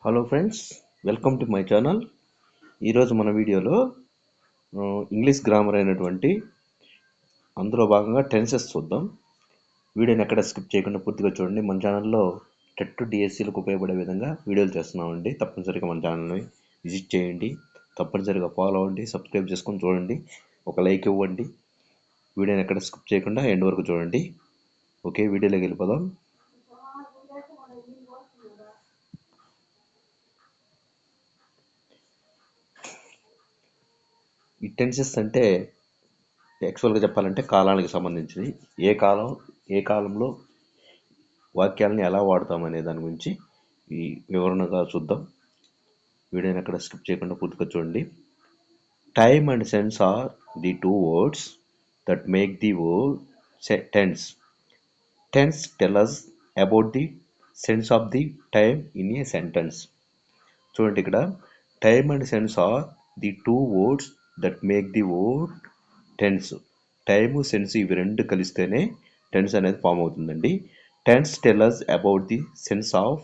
Hello friends, welcome to my channel. ఈరోజు మన వీడియోలో ఇంగ్లీష్ గ్రామర్ అయినటువంటి అందులో భాగంగా టెన్సెస్ చూద్దాం. వీడియోని ఎక్కడ స్కిప్ చేయకుండా పూర్తిగా చూడండి. మన ఛానల్లో టెట్ డిఎస్సీలకు ఉపయోగపడే విధంగా వీడియోలు చేస్తున్నామండి. తప్పనిసరిగా మన ఛానల్ని విజిట్ చేయండి, తప్పనిసరిగా ఫాలో అవ్వండి, సబ్స్క్రైబ్ చేసుకొని చూడండి, ఒక లైక్ ఇవ్వండి. వీడియోని ఎక్కడ స్కిప్ చేయకుండా ఎండ్ వరకు చూడండి. ఓకే, వీడియోలోకి వెళ్ళిపోదాం. ఈ టెన్సెస్ అంటే యాక్చువల్గా చెప్పాలంటే కాలానికి సంబంధించింది. ఏ కాలంలో వాక్యాలని ఎలా వాడతామనే దాని గురించి ఈ వివరణగా చూద్దాం. వీడియోని ఎక్కడ స్కిప్ చేయకుండా పూర్తిగా చూడండి. Time and sense are the two words that make the word tense. Tense tell us about the sense of the time in a sentence. చూడండి, ఇక్కడ time and sense are the two words that make the word tense. Time, sense ఇవి రెండు కలిస్తేనే tense అనేది form అవుతుందండి. Tense tell us about the sense of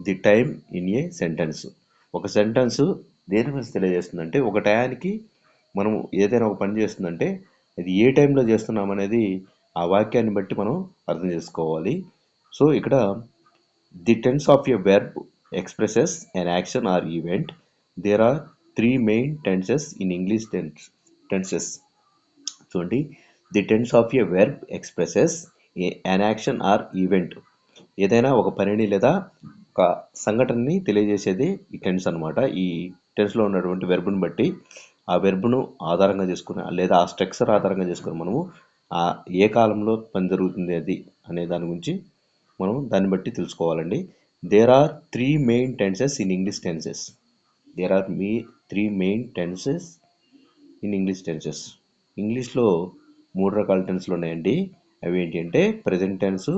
the time in a sentence. ఒక sentence దేని గురించి తెలియజేస్తుందంటే, ఒక టయానికి మనం ఏదైనా ఒక పని చేస్తుందంటే అది ఏ టైంలో చేస్తున్నాం అనేది ఆ వాక్యాన్ని బట్టి మనం అర్థం చేసుకోవాలి. సో ఇక్కడ the tense of a verb expresses an action or event. There are three main tenses in English tenses. చూడండి, the tense of a verb expresses an action or event. ఏదైనా ఒక పనిని లేదా ఒక సంఘటనని తెలియజేసేది ఈ టెన్స్ అనమాట. ఈ టెన్స్లో ఉన్నటువంటి వెర్బ్ని బట్టి ఆ వెర్బ్ను ఆధారంగా చేసుకుని లేదా ఆ స్ట్రక్చర్ ఆధారంగా చేసుకుని మనము ఆ ఏ కాలంలో పని జరుగుతుంది అది అనే దాని గురించి మనం దాన్ని బట్టి తెలుసుకోవాలండి. There are three main tenses in English tenses. There are three main tenses in English tenses. ఇంగ్లీష్లో 3 రకాల టెన్స్లు ఉన్నాయండి. అవి ఏంటి అంటే present tense,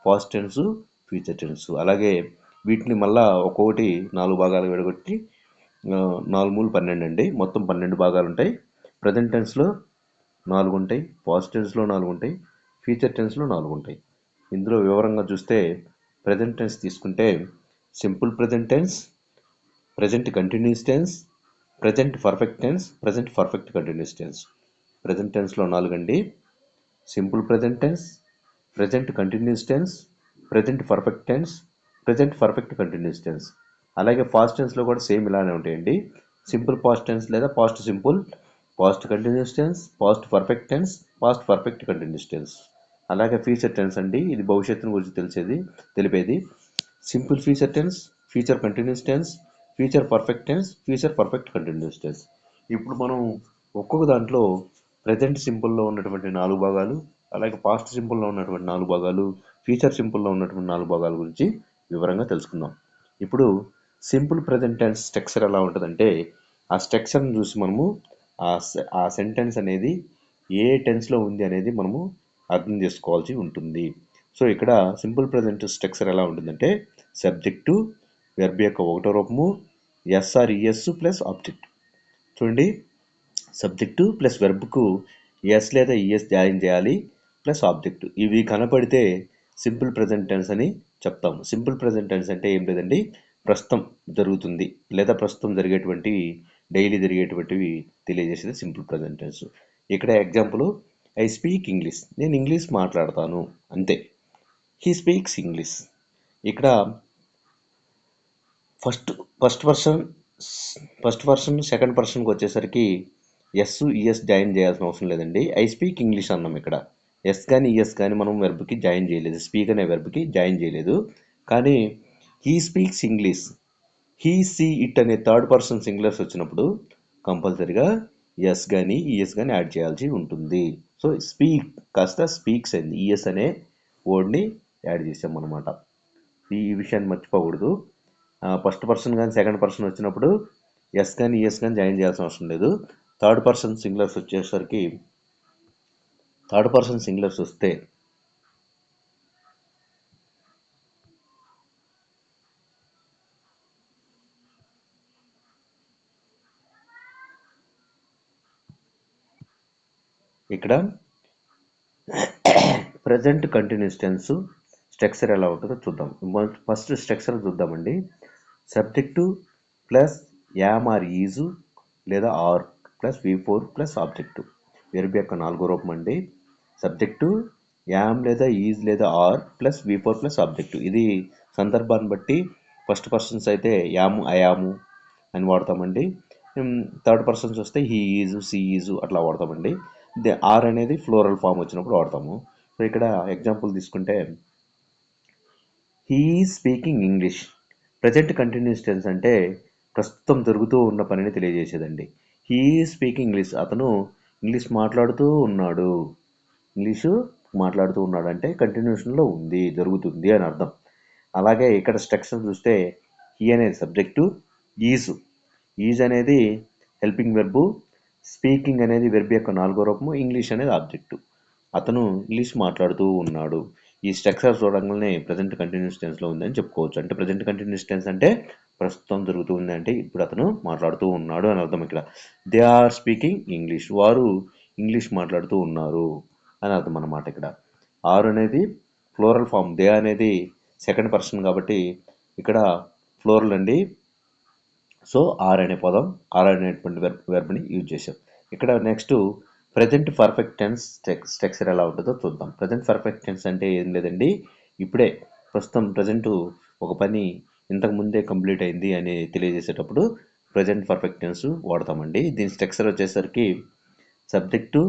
past tense, future tense. అలాగే వీటిని మళ్ళా ఒక్కొక్కటి 4 భాగాలు విడగొట్టి 4 మూలు 12 అండి. మొత్తం 12 భాగాలు ఉంటాయి. ప్రెజెంట్ టెన్స్లో 4 ఉంటాయి, పాస్ట్ టెన్స్లో 4 ఉంటాయి, ఫ్యూచర్ టెన్స్లో 4 ఉంటాయి. ఇందులో వివరంగా చూస్తే ప్రెజెంట్ టెన్స్ తీసుకుంటే simple present tense, present continuous tense, present perfect tense, present perfect continuous tense. Present టెన్స్లో 4 అండి. Simple present tense, present continuous tense, present perfect tense, present perfect continuous tense. అలాగే past టెన్స్లో కూడా సేమ్ ఇలానే ఉంటాయండి. Simple past tense లేదా past simple, past continuous tense, past perfect tense, past perfect continuous tense. అలాగే future tense అండి, ఇది భవిష్యత్తును గురించి తెలిపేది. Simple future tense, future continuous tense, future perfect tense, future perfect continuous tense. ఇప్పుడు మనం ఒక్కొక్క దాంట్లో ప్రెజెంట్ సింపుల్లో ఉన్నటువంటి 4 భాగాలు, అలాగే పాస్ట్ సింపుల్లో ఉన్నటువంటి 4 భాగాలు, ఫ్యూచర్ సింపుల్లో ఉన్నటువంటి 4 భాగాల గురించి వివరంగా తెలుసుకుందాం. ఇప్పుడు సింపుల్ ప్రెజెంట్ టెన్స్ స్ట్రక్చర్ ఎలా ఉంటుందంటే, ఆ స్ట్రక్చర్ని చూసి మనము ఆ సెంటెన్స్ అనేది ఏ టెన్స్లో ఉంది అనేది మనము అర్థం చేసుకోవాల్సి ఉంటుంది. సో ఇక్కడ సింపుల్ ప్రెజెంట్ స్ట్రక్చర్ ఎలా ఉంటుందంటే, సబ్జెక్టు, వెర్బ్ యొక్క ఒకటో రూపము, ఎస్ఆర్ఈఎస్ ప్లస్ ఆబ్జెక్ట్. చూడండి, సబ్జెక్టు ప్లస్ వెర్బ్కు ఎస్ లేదా ఈఎస్ జాయిన్ చేయాలి ప్లస్ ఆబ్జెక్ట్. ఇవి కనపడితే సింపుల్ ప్రెజెంట్ టెన్స్ అని చెప్తాము. సింపుల్ ప్రెజెంట్ టెన్స్ అంటే ఏం లేదండి, ప్రస్తుతం జరుగుతుంది లేదా ప్రస్తుతం జరిగేటువంటివి, డైలీ జరిగేటువంటివి తెలియజేసేది సింపుల్ ప్రెజెంట్ టెన్స్. ఇక్కడ ఎగ్జాంపుల్, ఐ స్పీక్ ఇంగ్లీష్, నేను ఇంగ్లీష్ మాట్లాడతాను అంతే. He speaks English. ఇక్కడ ఫస్ట్ పర్సన్ సెకండ్ పర్సన్కి వచ్చేసరికి ఎస్ ఈఎస్ జాయిన్ చేయాల్సిన అవసరం లేదండి. ఐ స్పీక్ ఇంగ్లీష్ అన్నాం. ఇక్కడ ఎస్ కానీ ఈఎస్ కానీ మనం వెర్బ్కి జాయిన్ చేయలేదు, స్పీక్ అనే వెర్బ్కి జాయిన్ చేయలేదు. కానీ he speaks English, he see it అనే థర్డ్ పర్సన్ సింగులర్స్ వచ్చినప్పుడు కంపల్సరిగా ఎస్ కానీ ఈఎస్ కానీ యాడ్ చేయాల్సి ఉంటుంది. సో స్పీక్ కాస్త స్పీక్స్ అయింది, ఈఎస్ అనే వర్డ్ని యాడ్ చేసాం అనమాట. ఈ విషయాన్ని మర్చిపోకూడదు. ఫస్ట్ పర్సన్ కానీ సెకండ్ పర్సన్ వచ్చినప్పుడు ఎస్ కానీ ఈఎస్ కానీ జాయిన్ చేయాల్సిన అవసరం లేదు. థర్డ్ పర్సన్ సింగులర్స్ వచ్చేసరికి థర్డ్ పర్సన్ సింగులర్స్ వస్తే ఇక్కడ ప్రజెంట్ కంటిన్యూస్ టెన్స్ స్ట్రక్చర్ ఎలా ఉంటుందో చూద్దాం. ఫస్ట్ స్ట్రక్చర్ చూద్దామండి. Subject plus am are is లేదా are plus V4 plus object. Verb యొక్క 4వ రూపం అండి. సబ్జెక్టు యామ్ లేదా ఈజ్ లేదా are plus V4 plus object. ఇది సందర్భాన్ని బట్టి ఫస్ట్ పర్సన్స్ అయితే యాము అయాము అని వాడతామండి. థర్డ్ పర్సన్స్ వస్తే హీ ఈజు సీ ఈజు అట్లా వాడతామండి. ఆర్ అనేది ఫ్లోరల్ ఫామ్ వచ్చినప్పుడు వాడతాము. సో ఇక్కడ ఎగ్జాంపుల్ తీసుకుంటే he is speaking English. Present continuous tense అంటే ప్రస్తుతం జరుగుతూ ఉన్న పనిని తెలియజేసేదండి. He is speaking English. అతను ఇంగ్లీష్ మాట్లాడుతూ ఉన్నాడు. ఇంగ్లీషు మాట్లాడుతూ ఉన్నాడు అంటే కంటిన్యూషన్లో ఉంది, జరుగుతుంది అని అర్థం. అలాగే ఇక్కడ స్ట్రక్చర్ చూస్తే హీ అనేది సబ్జెక్టు, ఈజ్ అనేది హెల్పింగ్ వెర్బు, స్పీకింగ్ అనేది వెర్బ్ యొక్క 4వ రూపము, ఇంగ్లీష్ అనేది ఆబ్జెక్టు. అతను ఇంగ్లీష్ మాట్లాడుతూ ఉన్నాడు. ఈ స్ట్రక్చర్ చూడంగానే ప్రజెంట్ కంటిన్యూస్ టెన్స్లో ఉందని చెప్పుకోవచ్చు. అంటే ప్రజెంట్ కంటిన్యూస్ టెన్స్ అంటే ప్రస్తుతం జరుగుతూ ఉంది అంటే ఇప్పుడు అతను మాట్లాడుతూ ఉన్నాడు అని అర్థం. ఇక్కడ దే ఆర్ స్పీకింగ్ ఇంగ్లీష్. వారు ఇంగ్లీష్ మాట్లాడుతూ ఉన్నారు అని అర్థం అన్నమాట. ఇక్కడ ఆర్ అనేది ఫ్లోరల్ ఫామ్, దే అనేది సెకండ్ పర్సన్ కాబట్టి ఇక్కడ ఫ్లోరల్ అండి. సో ఆర్ అనే పదం, ఆర్ అనేటువంటి వెర్బ్ని యూజ్ చేసాం. ఇక్కడ next present perfect tense structure ఎలా ఉంటుందో చూద్దాం. ప్రజెంట్ పర్ఫెక్ట్ టెన్స్ అంటే ఏం లేదండి, ఇప్పుడే ప్రస్తుతం ప్రజెంట్ ఒక పని ఇంతకు ముందే కంప్లీట్ అయింది అని తెలియజేసేటప్పుడు ప్రజెంట్ పర్ఫెక్ట్ టెన్స్ వాడతామండి. దీని స్ట్రక్చర్ వచ్చేసరికి subject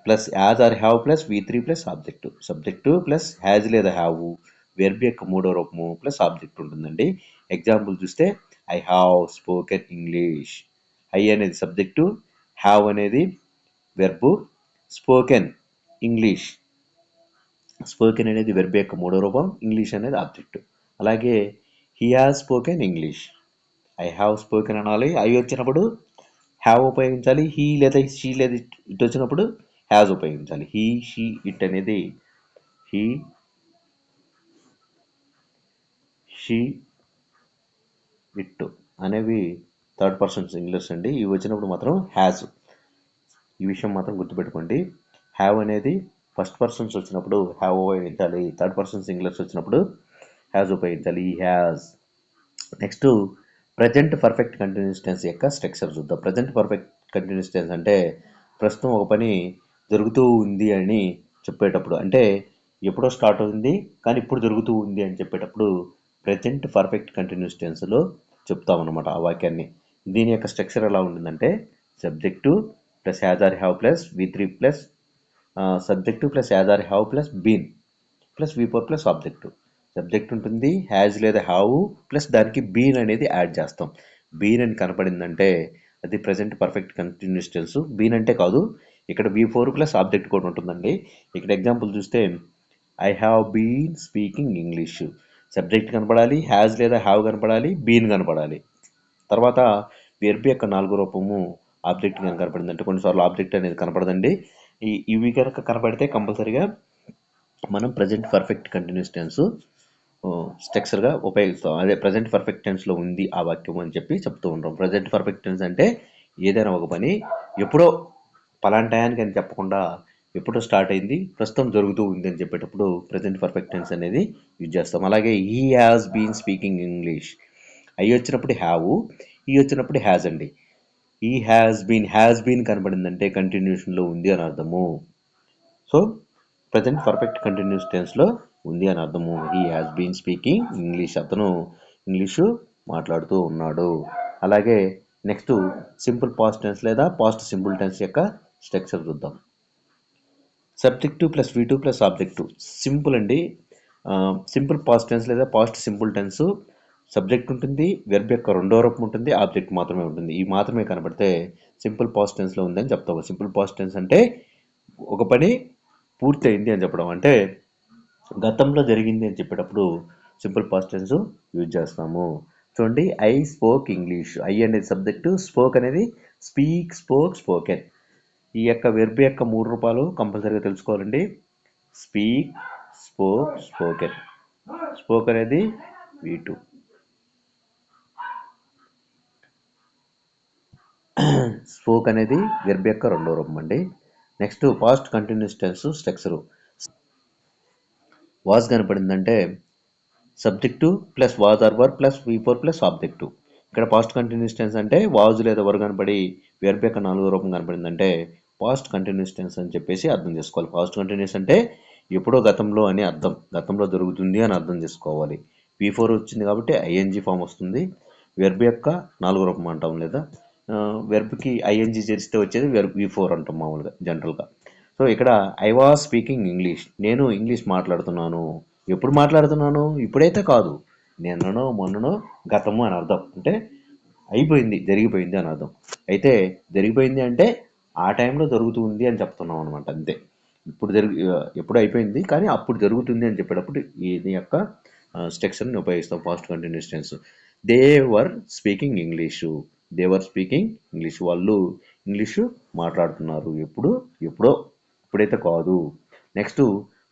plus has or have plus V3 plus object. Subject plus has లేదా హ్యావ్, వెర్బ్ యొక్క 3వ రూపము ప్లస్ ఆబ్జెక్ట్ ఉంటుందండి. ఎగ్జాంపుల్ చూస్తే I have spoken English. I అనేది సబ్జెక్టు, హ్యావ్ అనేది వెర్బు, స్పోకెన్ ఇంగ్లీష్. స్పోకెన్ అనేది వెర్బ్ యొక్క 3వ రూపం, ఇంగ్లీష్ అనేది ఆబ్జెక్టు. అలాగే he has spoken English. I have spoken అనాలి. ఐ వచ్చినప్పుడు హ్యావ్ ఉపయోగించాలి. హీ లేదా షీ లేదా ఇట్ వచ్చినప్పుడు హ్యాజ్ ఉపయోగించాలి. హీ, షీ, ఇట్ అనేది హీ, షీ, ఇట్ అనేవి థర్డ్ పర్సన్ సింగులర్స్ అండి. ఇవి వచ్చినప్పుడు మాత్రం హ్యాజ్. ఈ విషయం మాత్రం గుర్తుపెట్టుకోండి. హ్యావ్ అనేది ఫస్ట్ పర్సన్స్ వచ్చినప్పుడు హ్యావ్ ఉపయోగించాలి. థర్డ్ పర్సన్ సింగులర్స్ వచ్చినప్పుడు హ్యాజ్ ఉపయోగించాలి. ఈ has. Next present perfect continuous tense యొక్క స్ట్రక్చర్ చూద్దాం. ప్రజెంట్ పర్ఫెక్ట్ కంటిన్యూస్ టెన్స్ అంటే ప్రస్తుతం ఒక పని జరుగుతూ ఉంది అని చెప్పేటప్పుడు, అంటే ఎప్పుడో స్టార్ట్ అవుతుంది కానీ ఇప్పుడు జరుగుతూ ఉంది అని చెప్పేటప్పుడు ప్రజెంట్ పర్ఫెక్ట్ కంటిన్యూస్ టెన్స్లో చెప్తామన్నమాట ఆ వాక్యాన్ని. దీని యొక్క స్ట్రక్చర్ ఎలా ఉంటుందంటే subject plus has are have plus V3 plus subject plus has are have plus been plus V4 plus object. Subject ఉంటుంది, హ్యాజ్ లేదా హ్యావ్ ప్లస్ దానికి బీన్ అనేది యాడ్ చేస్తాం. బీన్ అని కనపడిందంటే అది present perfect continuous tense. Been అంటే కాదు, ఇక్కడ V4 ప్లస్ ఆబ్జెక్ట్ కూడా ఉంటుందండి. ఇక్కడ ఎగ్జాంపుల్ చూస్తే I have been speaking English. Subject కనపడాలి, హ్యాజ్ లేదా హ్యావ్ కనపడాలి, బీన్ కనపడాలి. తర్వాత వెర్బ్ యొక్క 4వ రూపము ఆబ్జెక్ట్ కనుక కనపడింది అంటే కొన్నిసార్లు ఆబ్జెక్ట్ అనేది కనపడదండి. ఇవి కనుక కనపడితే కంపల్సరీగా మనం ప్రజెంట్ పర్ఫెక్ట్ కంటిన్యూస్ టెన్స్ స్ట్రక్చర్గా ఉపయోగిస్తాం. అదే ప్రజెంట్ పర్ఫెక్ట్ టెన్స్లో ఉంది ఆ వాక్యం అని చెప్పి చెప్తూ ఉంటాం. ప్రజెంట్ పర్ఫెక్ట్ టెన్స్ అంటే ఏదైనా ఒక పని ఎప్పుడో పలానా టయానికి అని చెప్పకుండా ఎప్పుడో స్టార్ట్ అయింది, ప్రస్తుతం జరుగుతూ ఉంది అని చెప్పేటప్పుడు ప్రజెంట్ పర్ఫెక్ట్ టెన్స్ అనేది యూజ్ చేస్తాం. అలాగే he has been speaking English. I వచ్చినప్పుడు హ్యావ్, ఈ వచ్చినప్పుడు హ్యాజ్ అండి. ఈ హ్యాస్ బీన్ కనబడిందంటే కంటిన్యూషన్లో ఉంది అని అర్థము. సో ప్రజెంట్ పర్ఫెక్ట్ కంటిన్యూస్ టెన్స్లో ఉంది అని అర్థము. He has been speaking English. అతను ఇంగ్లీషు మాట్లాడుతూ ఉన్నాడు. అలాగే నెక్స్ట్ సింపుల్ పాస్ట్ టెన్స్ లేదా పాస్ట్ సింపుల్ టెన్స్ యొక్క స్ట్రక్చర్ చూద్దాం. Subject plus V2 plus object. Simple అండి. సింపుల్ పాస్ట్ టెన్స్ లేదా పాస్ట్ సింపుల్ టెన్స్ సబ్జెక్ట్ ఉంటుంది, వెర్బ్ యొక్క 2వ రూపం ఉంటుంది, ఆబ్జెక్ట్ మాత్రమే ఉంటుంది. ఈ మాత్రమే కనబడితే సింపుల్ పాస్ట్ టెన్స్లో ఉందని చెప్తాము. సింపుల్ పాస్ట్ టెన్స్ అంటే ఒక పని పూర్తి అయింది అని చెప్పడం, అంటే గతంలో జరిగింది అని చెప్పేటప్పుడు సింపుల్ పాస్ట్ టెన్స్ యూజ్ చేస్తాము. చూడండి ఐ స్పోక్ ఇంగ్లీష్. ఐ అనేది సబ్జెక్టు, స్పోక్ అనేది స్పీక్, స్పోకెన్. ఈ యొక్క వెర్బ్ యొక్క 3 రూపాలు కంపల్సరీగా తెలుసుకోవాలండి. Speak, spoken. స్పోక్ అనేది V2, స్పోక్ అనేది వెర్బ్ యొక్క 2వ రూపం అండి. Next past continuous tense structure. Was కనపడిందంటే subject plus was are were plus V4 plus object. ఇక్కడ పాస్ట్ కంటిన్యూస్ టెన్స్ అంటే వాజ్ లేదా వర్ కనపడి వెర్బ్ యొక్క నాలుగో రూపం కనపడిందంటే పాస్ట్ కంటిన్యూస్ టెన్స్ అని చెప్పేసి అర్థం చేసుకోవాలి. పాస్ట్ కంటిన్యూస్ అంటే ఎప్పుడో గతంలో అని అర్థం, గతంలో జరుగుతుంది అని అర్థం చేసుకోవాలి. V4 వచ్చింది కాబట్టి ఐఎన్జీ ఫామ్ వస్తుంది. వెర్బ్ యొక్క నాలుగో రూపం అంటాం, లేదా వెర్బ్కి ఐఎన్జీ చేస్తే వచ్చేది వెర్బ్ V4 అంటాం మామూలుగా జనరల్గా. సో ఇక్కడ ఐ వాజ్ స్పీకింగ్ ఇంగ్లీష్, నేను ఇంగ్లీష్ మాట్లాడుతున్నాను. ఎప్పుడు మాట్లాడుతున్నాను? ఇప్పుడైతే కాదు, నిన్ననో మొన్ననో గతము అని అర్థం. అంటే అయిపోయింది, జరిగిపోయింది అని అర్థం. అయితే జరిగిపోయింది అంటే ఆ టైంలో జరుగుతుంది అని చెప్తున్నాం అనమాట, అంతే. ఇప్పుడు ఎప్పుడు అయిపోయింది కానీ అప్పుడు జరుగుతుంది అని చెప్పేటప్పుడు ఇది యొక్క స్ట్రక్చర్ని ఉపయోగిస్తాం past continuous tense. They were speaking English, they were speaking English, వాళ్ళు ఇంగ్లీషు మాట్లాడుతున్నారు. ఎప్పుడు? ఎప్పుడో, ఇప్పుడైతే కాదు. Next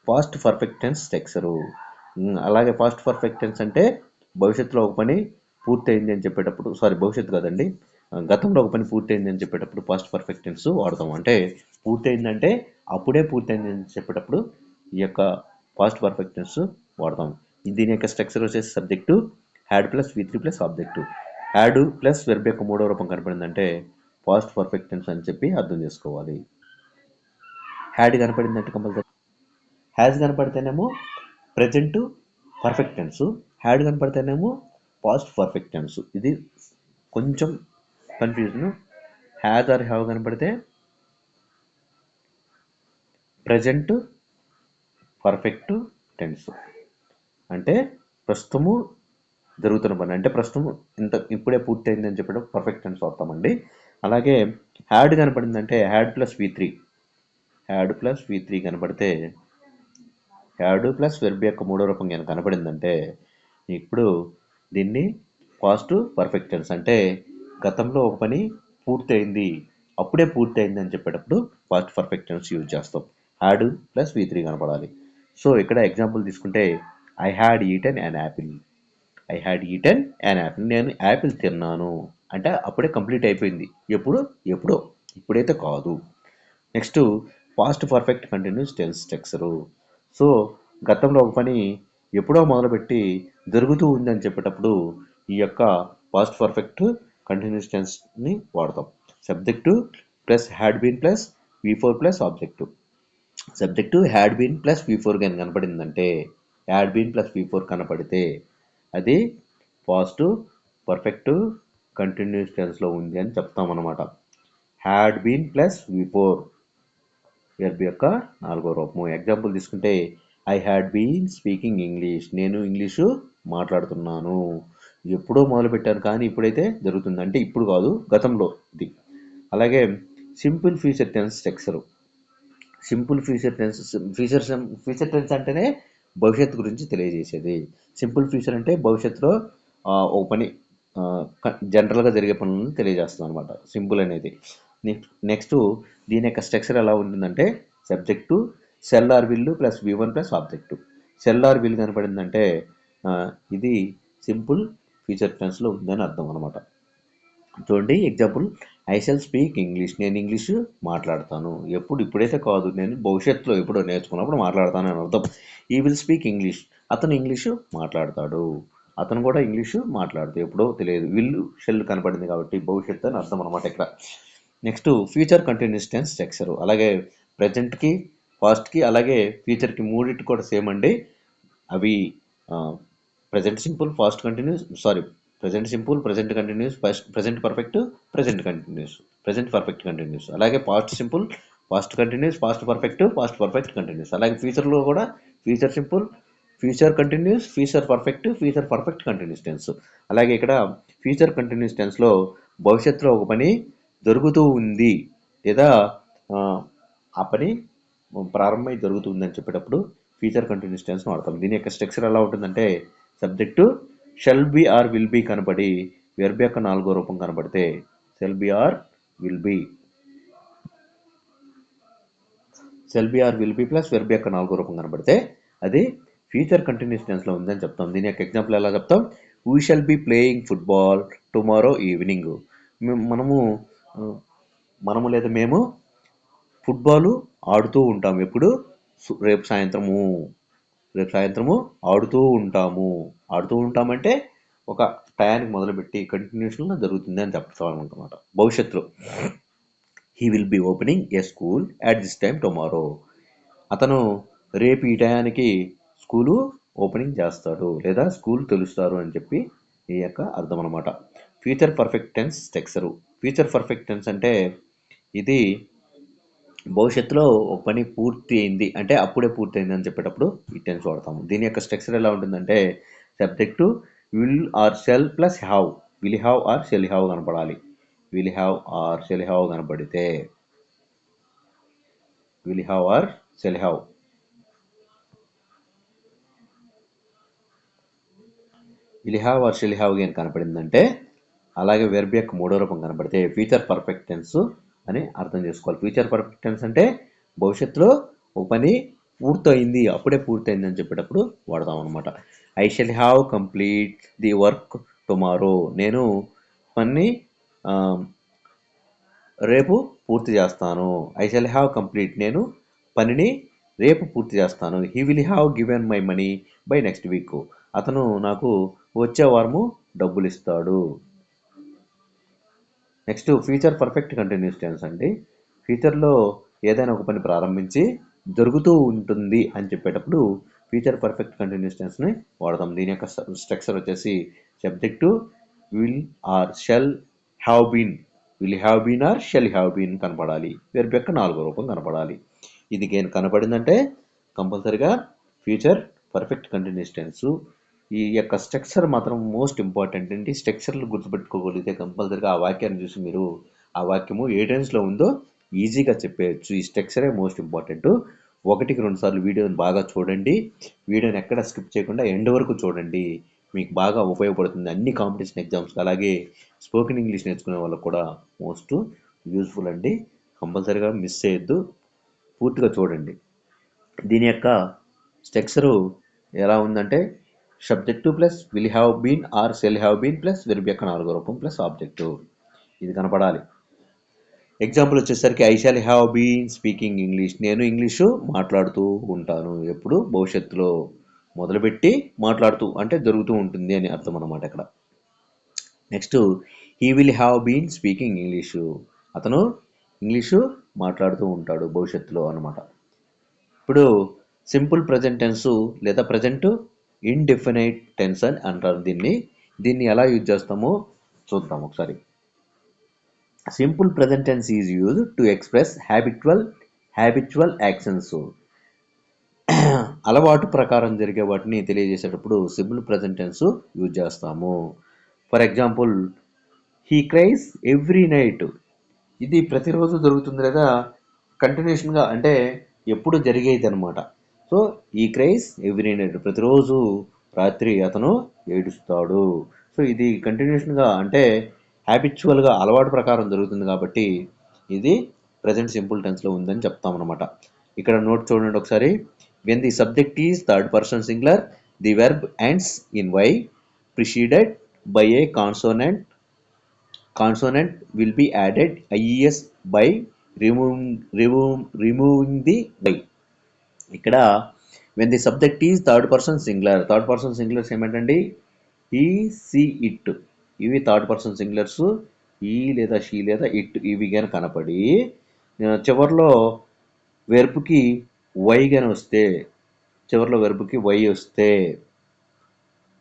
past perfect tense structure. అలాగే పాస్ట్ పర్ఫెక్ట్ టెన్స్ అంటే భవిష్యత్తులో ఒక పని పూర్తయింది అని చెప్పేటప్పుడు, భవిష్యత్తు కాదండి, గతంలో ఒక పని పూర్తయింది అని చెప్పేటప్పుడు పాస్ట్ పర్ఫెక్ట్ టెన్స్ వాడతాం. అంటే పూర్తయిందంటే అప్పుడే పూర్తయింది అని చెప్పేటప్పుడు ఈ యొక్క పాస్ట్ పర్ఫెక్ట్ టెన్స్ వాడతాం. దీని యొక్క స్ట్రక్చర్ వచ్చేసి subject had plus V3 plus object. Had plus verb యొక్క మూడో రూపం కనపడిందంటే పాస్ట్ పర్ఫెక్ట్ టెన్స్ అని చెప్పి అర్థం చేసుకోవాలి. హ్యాడ్ కనపడిందంటే కంపల్సరీ, హ్యాజ్ కనపడితేనేమో ప్రెజెంట్ పర్ఫెక్ట్ టెన్స్, హ్యాడ్ కనపడితేనేమో పాస్ట్ పర్ఫెక్ట్ టెన్స్. ఇది కొంచెం కన్ఫ్యూజన్. హ్యాజ్ ఆర్ హ్యావ్ కనపడితే ప్రెజెంట్ పర్ఫెక్ట్ టెన్స్, అంటే ప్రస్తుతము జరుగుతున్న పని, అంటే ప్రస్తుతం ఇప్పుడే పూర్తయింది అని చెప్పడం పర్ఫెక్ట్ టెన్స్ వాడతామండి. అలాగే హ్యాడ్ కనపడిందంటే had plus V3, had plus V3 కనపడితే, హ్యాడ్ ప్లస్ వెర్బ్ యొక్క మూడో రూపం కనుక కనపడిందంటే ఇప్పుడు దీన్ని పాస్ట్ పర్ఫెక్ట్ టెన్స్, అంటే గతంలో ఒక పని పూర్తయింది, అప్పుడే పూర్తయింది అని చెప్పేటప్పుడు పాస్ట్ పర్ఫెక్ట్ టెన్స్ యూజ్ చేస్తాం. హ్యాడ్ ప్లస్ V3 కనపడాలి. సో ఇక్కడ ఎగ్జాంపుల్ తీసుకుంటే I had eaten an apple, I had eaten an apple, నేను యాపిల్ తిన్నాను అంటే అప్పుడే కంప్లీట్ అయిపోయింది. ఎప్పుడు? ఎప్పుడో, ఇప్పుడైతే కాదు. Next past perfect continuous tense structure. So గతంలో ఒక పని ఎప్పుడో మొదలుపెట్టి జరుగుతూ ఉంది అని చెప్పేటప్పుడు ఈ యొక్క పాస్ట్ పర్ఫెక్ట్ కంటిన్యూస్ టెన్స్ని వాడతాం. Subject plus had been plus V4 plus object. Subject had been plus V4 కానీ కనపడిందంటే, హ్యాడ్ బీన్ ప్లస్ V4 కనపడితే అది పాస్ట్ పర్ఫెక్ట్ కంటిన్యూస్ టెన్స్లో ఉంది అని చెప్తాం అన్నమాట. Had been plus V4 verb యొక్క నాలుగో రూపము. ఎగ్జాంపుల్ తీసుకుంటే I had been speaking English, నేను ఇంగ్లీషు మాట్లాడుతున్నాను. ఎప్పుడో మొదలుపెట్టాను కానీ ఇప్పుడైతే జరుగుతుంది, అంటే ఇప్పుడు కాదు, గతంలో ఇది. అలాగే simple future tense structure. Simple future tense, future tense అంటేనే భవిష్యత్తు గురించి తెలియజేసేది. సింపుల్ ఫ్యూచర్ అంటే భవిష్యత్తులో ఒక పని జనరల్గా జరిగే పనులను తెలియజేస్తుంది అనమాట సింపుల్ అనేది. నెక్స్ట్ దీని యొక్క స్ట్రక్చర్ ఎలా ఉంటుందంటే subject shall or will plus V1 plus object. Shall or will కనపడిందంటే ఇది సింపుల్ ఫ్యూచర్ టెన్స్లో ఉందని అర్థం అనమాట. చూడండి example, I shall speak English, నేను ఇంగ్లీషు మాట్లాడతాను. ఎప్పుడు? ఇప్పుడైతే కాదు, నేను భవిష్యత్తులో ఎప్పుడో నేర్చుకున్నప్పుడు మాట్లాడతాను అని అర్థం. ఈ విల్ స్పీక్ ఇంగ్లీష్, అతను ఇంగ్లీషు మాట్లాడతాడు, అతను కూడా ఇంగ్లీషు మాట్లాడుతూ ఎప్పుడో తెలియదు. విల్లు షెల్ కనపడింది కాబట్టి భవిష్యత్తు అని అర్థం అనమాట ఇక్కడ. Next future continuous tense structure. అలాగే ప్రజెంట్కి, పాస్ట్కి, అలాగే ఫ్యూచర్కి మూడింటి కూడా సేమ్ అండి. అవి present simple, past continuous, present simple, present continuous, present perfect, present continuous, present perfect continuous. అలాగే past simple, past continuous, past perfect continuous. అలాగే ఫ్యూచర్లో కూడా future simple, future continuous, future perfect continuous tense. అలాగే ఇక్కడ future continuous టెన్స్లో భవిష్యత్తులో ఒక పని జరుగుతూ ఉంది లేదా ఆ పని ప్రారంభమై జరుగుతుంది అని చెప్పేటప్పుడు ఫ్యూచర్ కంటిన్యూస్ టెన్స్ వాడతాం. దీని యొక్క స్ట్రక్చర్ ఎలా ఉంటుందంటే subject shall be or will be కనపడి వెర్బ్ యొక్క నాలుగో రూపం కనపడితే, shall be or will be plus verb యొక్క నాలుగో రూపం కనపడితే అది ఫ్యూచర్ కంటిన్యూస్ టెన్స్లో ఉందని చెప్తాం. దీని యొక్క ఎగ్జాంపుల్ ఎలా చెప్తాం, we shall be playing football tomorrow evening. మనము లేదా మేము ఫుట్బాల్ ఆడుతూ ఉంటాం. ఎప్పుడు? రేపు సాయంత్రము. రేపు సాయంత్రము ఆడుతూ ఉంటామంటే ఒక టయానికి మొదలుపెట్టి కంటిన్యూషన్గా జరుగుతుంది అని చెప్తామన్నమాట. భవిష్యత్తులో he will be opening A school at this time tomorrow. అతను రేపు ఈ టయానికి స్కూలు ఓపెనింగ్ చేస్తాడు లేదా స్కూల్ తెలుస్తారు అని చెప్పి ఈ యొక్క అర్థం అనమాట. Future perfect tense structure. Future perfect tense అంటే ఇది భవిష్యత్తులో ఒక పని పూర్తి అయింది అంటే అప్పుడే పూర్తి అయింది అని చెప్పేటప్పుడు ఈ టెన్స్ వాడతాము. దీని యొక్క స్ట్రక్చర్ ఎలా ఉంటుందంటే subject will or shall plus have. Will have or shall have కనపడాలి. Will have or shall have కనపడితే will have or shall have. Will have or shall have అని కనపడిందంటే అలాగే వెర్బ్ యొక్క మూడో రూపం కనపడితే ఫ్యూచర్ పర్ఫెక్ట్ టెన్స్ అని అర్థం చేసుకోవాలి. ఫ్యూచర్ పర్ఫెక్ట్ టెన్స్ అంటే భవిష్యత్తులో ఒక పని పూర్తయింది అప్పుడే పూర్తయింది అని చెప్పేటప్పుడు వాడతాం అనమాట. I shall have complete the work tomorrow. నేను పని రేపు పూర్తి చేస్తాను. I shall have complete. నేను పనిని రేపు పూర్తి చేస్తాను. He will have given my money by next week. అతను నాకు వచ్చే వారము డబ్బులు ఇస్తాడు. Next future perfect continuous tense అండి. ఫ్యూచర్లో ఏదైనా ఒక పని ప్రారంభించి జరుగుతూ ఉంటుంది అని చెప్పేటప్పుడు ఫ్యూచర్ పర్ఫెక్ట్ కంటిన్యూస్ టెన్స్ని వాడతాం. దీని యొక్క స్ట్రక్చర్ వచ్చేసి subject will or shall have been. Will have been or shall have been కనపడాలి. వెర్బ్ యొక్క నాలుగో రూపం కనపడాలి. ఇది కనపడిందంటే కంపల్సరిగా ఫ్యూచర్ పర్ఫెక్ట్ కంటిన్యూస్ టెన్స్. ఈ యొక్క స్ట్రక్చర్ మాత్రం మోస్ట్ ఇంపార్టెంట్ అండి. స్ట్రక్చర్లు గుర్తుపెట్టుకోగలిగితే కంపల్సరిగా ఆ వాక్యాన్ని చూసి మీరు ఆ వాక్యము ఏ టెన్స్లో ఉందో ఈజీగా చెప్పేయచ్చు. ఈ స్ట్రక్చరే మోస్ట్ ఇంపార్టెంట్. 1-2 సార్లు వీడియోని బాగా చూడండి. వీడియోని ఎక్కడ స్కిప్ చేయకుండా ఎండ్ వరకు చూడండి. మీకు బాగా ఉపయోగపడుతుంది అన్ని కాంపిటీషన్ ఎగ్జామ్స్కి. అలాగే స్పోకెన్ ఇంగ్లీష్ నేర్చుకునే వాళ్ళకు కూడా మోస్ట్ యూజ్ఫుల్ అండి. కంపల్సరిగా మిస్ చేయొద్దు, పూర్తిగా చూడండి. దీని యొక్క స్ట్రక్చరు ఎలా ఉందంటే subject plus will have been or shall have been plus verb యొక్క నాలుగో రూపం ప్లస్ ఆబ్జెక్టు. ఇది కనపడాలి. ఎగ్జాంపుల్ వచ్చేసరికి I shall have been speaking English. నేను ఇంగ్లీషు మాట్లాడుతూ ఉంటాను. ఎప్పుడు భవిష్యత్తులో మొదలుపెట్టి మాట్లాడుతూ అంటే జరుగుతూ ఉంటుంది అని అర్థం అన్నమాట ఇక్కడ. Next he will have been speaking English. అతను ఇంగ్లీషు మాట్లాడుతూ ఉంటాడు భవిష్యత్తులో అన్నమాట. ఇప్పుడు సింపుల్ ప్రజెంట్ టెన్సు లేదా ప్రజెంట్ ఇండెఫినైట్ టెన్స్ అని అంటారు దీన్ని ఎలా యూజ్ చేస్తామో చూద్దాం ఒకసారి. Simple present tense is use to express habitual actions. అలవాటు ప్రకారం జరిగే వాటిని తెలియజేసేటప్పుడు సింపుల్ ప్రజెంట్ టెన్స్ యూజ్ చేస్తాము. For example he cries every night. ఇది ప్రతిరోజు జరుగుతుంది లేదా కంటిన్యూషన్గా అంటే ఎప్పుడు జరిగేది అనమాట. సో ఈ క్రైస్ ఎవ్రీ నైట్ ప్రతిరోజు రాత్రి అతను ఏడుస్తాడు. సో ఇది కంటిన్యూషన్గా అంటే హ్యాబిచువల్గా అలవాటు ప్రకారం జరుగుతుంది కాబట్టి ఇది ప్రజెంట్ సింపుల్ టెన్స్లో ఉందని చెప్తామన్నమాట. ఇక్కడ నోట్ చూడండి ఒకసారి. When the subject is third person singular the verb ends in y preceded by a consonant will be added ies by removing the y. ఇక్కడ when the subject is third person singulars ఏమంటండి he see it. ఇవి third person singulars. ఈ లేదా she లేదా it ఇవి కానీ కనపడి చివరిలో వెర్బ్కి why కానీ వస్తే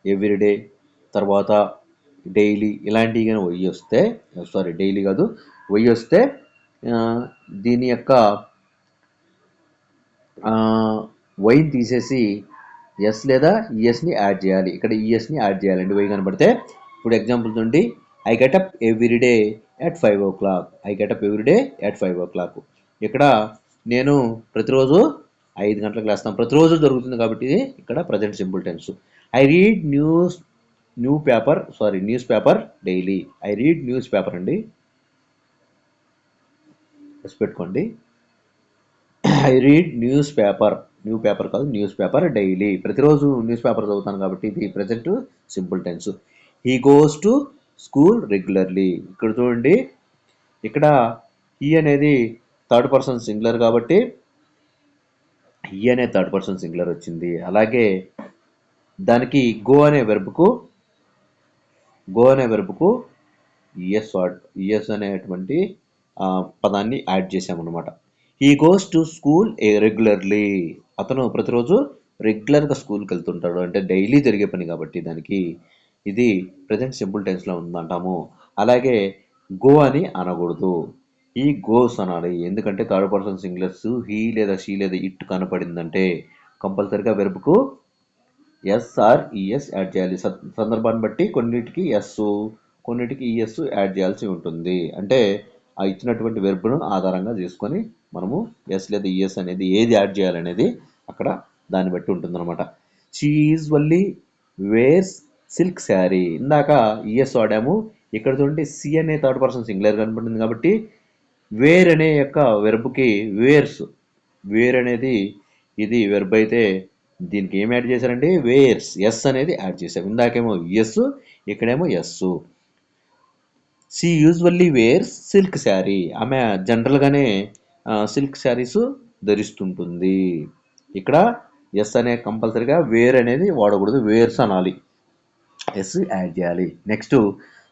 ఎవ్రీడే తర్వాత డైలీ ఇలాంటివి కానీ వై వస్తే దీని యొక్క వైని తీసేసి ఎస్ లేదా ఈఎస్ని యాడ్ చేయాలి. ఇక్కడ ఈఎస్ని యాడ్ చేయాలండి వై కనబడితే. ఇప్పుడు ఎగ్జాంపుల్ చూడండి. I get up everyday at 5 o'clock. ఇక్కడ నేను ప్రతిరోజు 5 గంటలకు లేస్తాను. ప్రతిరోజు జరుగుతుంది కాబట్టి ఇక్కడ present simple tense. I read newspaper daily. I read newspaper అండి, పెట్టుకోండి. I read newspaper daily. ప్రతిరోజు న్యూస్ పేపర్ చదువుతాను కాబట్టి ఇది present simple tense. He goes to school regularly. ఇక్కడ చూడండి, ఇక్కడ హీ అనేది థర్డ్ పర్సన్ సింగులర్ కాబట్టి ఈ అనే థర్డ్ పర్సన్ సింగులర్ వచ్చింది. అలాగే దానికి గో అనే వెర్బ్కు ఈఎస్ అనేటువంటి పదాన్ని యాడ్ చేసామన్నమాట. He goes to school regularly. అతను ప్రతిరోజు రెగ్యులర్గా స్కూల్కి వెళ్తుంటాడు. అంటే డైలీ జరిగే పని కాబట్టి దానికి ఇది ప్రజెంట్ సింపుల్ టెన్స్లో ఉందంటాము. అలాగే గో అని అనకూడదు, ఈ గోస్ అనాలి. ఎందుకంటే థర్డ్ పర్సన్ సింగులర్స్ హీ లేదా షీ లేదా ఇట్ కనపడిందంటే కంపల్సరీగా వెర్బ్కు ఎస్ ఆర్ ఈఎస్ యాడ్ చేయాలి. సందర్భాన్ని బట్టి కొన్నిటికి ఎస్, కొన్నిటికి ఈఎస్ యాడ్ చేయాల్సి ఉంటుంది. అంటే ఆ ఇచ్చినటువంటి వెర్బ్ను ఆధారంగా చేసుకొని మనము ఎస్ లేదా ఈఎస్ అనేది ఏది యాడ్ చేయాలనేది అక్కడ దాన్ని బట్టి ఉంటుందన్నమాట. She usually wears silk sari. ఇందాక ఈఎస్ వాడాము, ఇక్కడ చూడండి సి అనే థర్డ్ పర్సన్ సింగులర్ కనపడింది కాబట్టి వేర్ అనే యొక్క వెర్బ్కి వేర్ అనేది ఇది వెర్బ్ అయితే దీనికి ఏం యాడ్ చేశారండి? వేర్స్, ఎస్ అనేది యాడ్ చేశాం. ఇందాకేమో ఎస్, ఇక్కడేమో S. She usually wears silk sari. ఆమె జనరల్గానే సిల్క్ శారీస్ ధరిస్తుంటుంది. ఇక్కడ ఎస్ అనే కంపల్సరీగా వేర్ అనేది వాడకూడదు, వేర్స్ అనాలి, ఎస్ యాడ్ చేయాలి. Next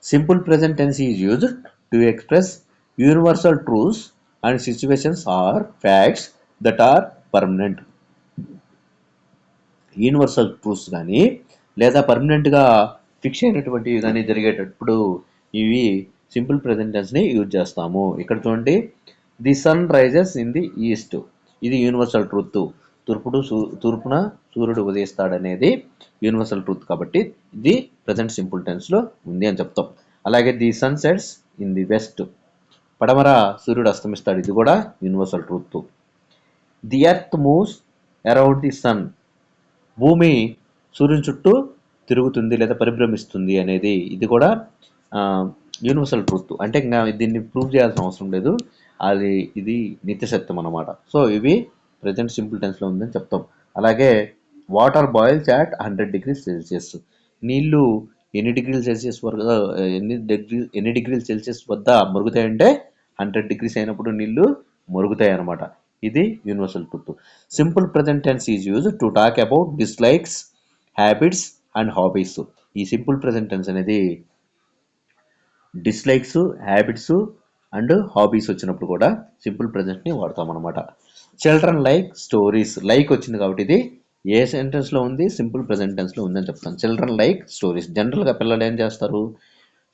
simple present tense is used to express universal truths and situations or facts that are permanent. Universal truths కానీ లేదా పర్మనెంట్గా ఫిక్స్ అయినటువంటి కానీ జరిగేటప్పుడు ఇవి సింపుల్ ప్రెజెంట్ టెన్స్ని యూజ్ చేస్తాము. ఇక్కడ చూడండి, the sun rises in the east. ఇది యూనివర్సల్ ట్రూత్. తూర్పున సూర్యుడు ఉదయిస్తాడనేది యూనివర్సల్ ట్రూత్ కాబట్టి ఇది ప్రజెంట్ సింపుల్ టెన్స్లో ఉంది అని చెప్తాం. అలాగే the sun sets in the west. పడమర సూర్యుడు అస్తమిస్తాడు. ఇది కూడా universal truth. The earth moves around the sun. భూమి సూర్యుని చుట్టూ తిరుగుతుంది లేదా పరిభ్రమిస్తుంది అనేది ఇది కూడా యూనివర్సల్ ట్రూత్. అంటే ఇంకా దీన్ని ప్రూవ్ చేయాల్సిన అవసరం లేదు, ఇది నిత్య సత్యం అన్నమాట. సో ఇవి ప్రజెంట్ సింపుల్ టెన్స్లో ఉందని చెప్తాం. అలాగే water boils at 100 degrees Celsius. నీళ్లు ఎన్ని డిగ్రీల సెల్సియస్ వరకు ఎన్ని డిగ్రీల సెల్సియస్ వద్ద మరుగుతాయంటే 100 degrees అయినప్పుడు నీళ్లు మరుగుతాయి అన్నమాట. ఇది universal truth. Simple present tense is use to talk about dislikes, habits and hobbies. ఈ సింపుల్ ప్రెజెంట్ టెన్స్ అనేది డిస్లైక్స్, హ్యాబిట్స్ అండ్ హాబీస్ వచ్చినప్పుడు కూడా సింపుల్ ప్రెజెంట్ని వాడతాం అనమాట. Children like stories. లైక్ వచ్చింది కాబట్టి ఇది ఏ సెంటెన్స్లో ఉంది? సింపుల్ ప్రెజెంట్ టెన్స్లో ఉందని చెప్తాను. Children like stories. జనరల్గా పిల్లలు ఏం చేస్తారు?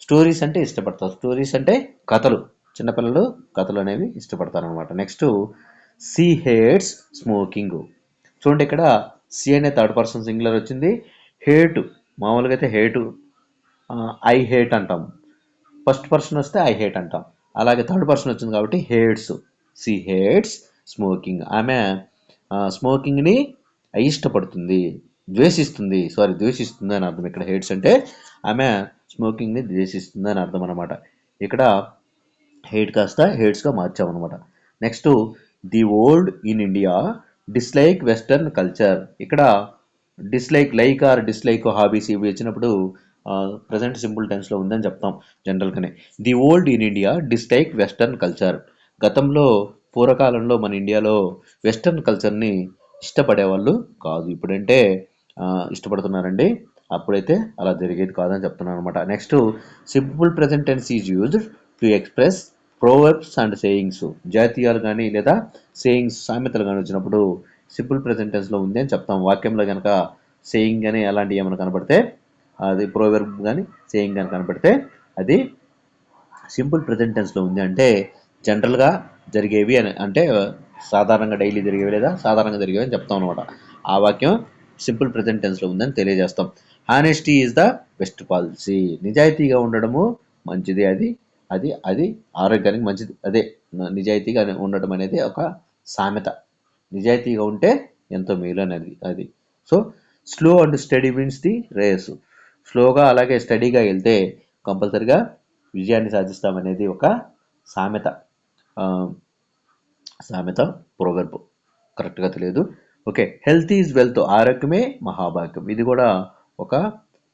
స్టోరీస్ అంటే ఇష్టపడతారు. స్టోరీస్ అంటే కథలు. చిన్నపిల్లలు కథలు అనేవి ఇష్టపడతారు అనమాట. Next she hates smoking. చూడండి, ఇక్కడ సి అనే థర్డ్ పర్సన్ సింగులర్ వచ్చింది. హేటు మామూలుగా అయితే హేటు ఐ హేట్ అంటాం. ఫస్ట్ పర్సన్ వస్తే ఐ హేట్ అంటాం. అలాగే థర్డ్ పర్సన్ వచ్చింది కాబట్టి హేట్స్. C hates smoking. ఆమె స్మోకింగ్ని ఇష్టపడుతుంది, ద్వేషిస్తుంది అని అర్థం. ఇక్కడ హేట్స్ అంటే ఆమె స్మోకింగ్ని ద్వేషిస్తుంది అని అర్థం అనమాట. ఇక్కడ హేట్ కాస్త హేట్స్గా మార్చామన్నమాట. Next the old in India dislike western culture. ఇక్కడ లైక్ ఆర్ డిస్లైక్ హాబీస్ ఇవి వచ్చినప్పుడు ప్రజెంట్ సింపుల్ టెన్స్లో ఉందని చెప్తాం జనరల్గానే. The old in India dislike western culture. గతంలో పూర్వకాలంలో మన ఇండియాలో వెస్టర్న్ కల్చర్ని ఇష్టపడేవాళ్ళు కాదు. ఇప్పుడంటే ఇష్టపడుతున్నారండి, అప్పుడైతే అలా జరిగేది కాదని చెప్తున్నాను అనమాట. Next simple present tense is used to express proverbs and sayings. జాతీయాలు కానీ లేదా సేయింగ్స్, సామెతలు కానీ వచ్చినప్పుడు సింపుల్ ప్రెజెంట్ టెన్స్లో ఉంది అని చెప్తాం. వాక్యంలో కనుక సేయింగ్ కానీ అలాంటివి ఏమైనా కనపడితే, అది ప్రోవర్బ్ కానీ సేయింగ్ కానీ కనపడితే అది సింపుల్ ప్రెజెంట్ టెన్స్లో ఉంది. అంటే జనరల్గా జరిగేవి అని, అంటే సాధారణంగా డైలీ జరిగేవి లేదా సాధారణంగా జరిగేవి అని చెప్తాం అనమాట. ఆ వాక్యం సింపుల్ ప్రెజెంట్ టెన్స్లో ఉందని తెలియజేస్తాం. Honesty is the best policy. నిజాయితీగా ఉండడము మంచిది, అది ఆరోగ్యానికి మంచిది. అదే నిజాయితీగా ఉండడం అనేది ఒక సామెత. నిజాయితీగా ఉంటే ఎంతో మేలు అనేది అది. So slow and steady wins the race. స్లోగా అలాగే స్టడీగా వెళ్తే కంపల్సరిగా విజయాన్ని సాధిస్తామనేది ఒక సామెత. ప్రోవర్బ్ కరెక్ట్గా తెలియదు. Okay, health is wealth. ఆరోగ్యమే మహాభాగ్యం. ఇది కూడా ఒక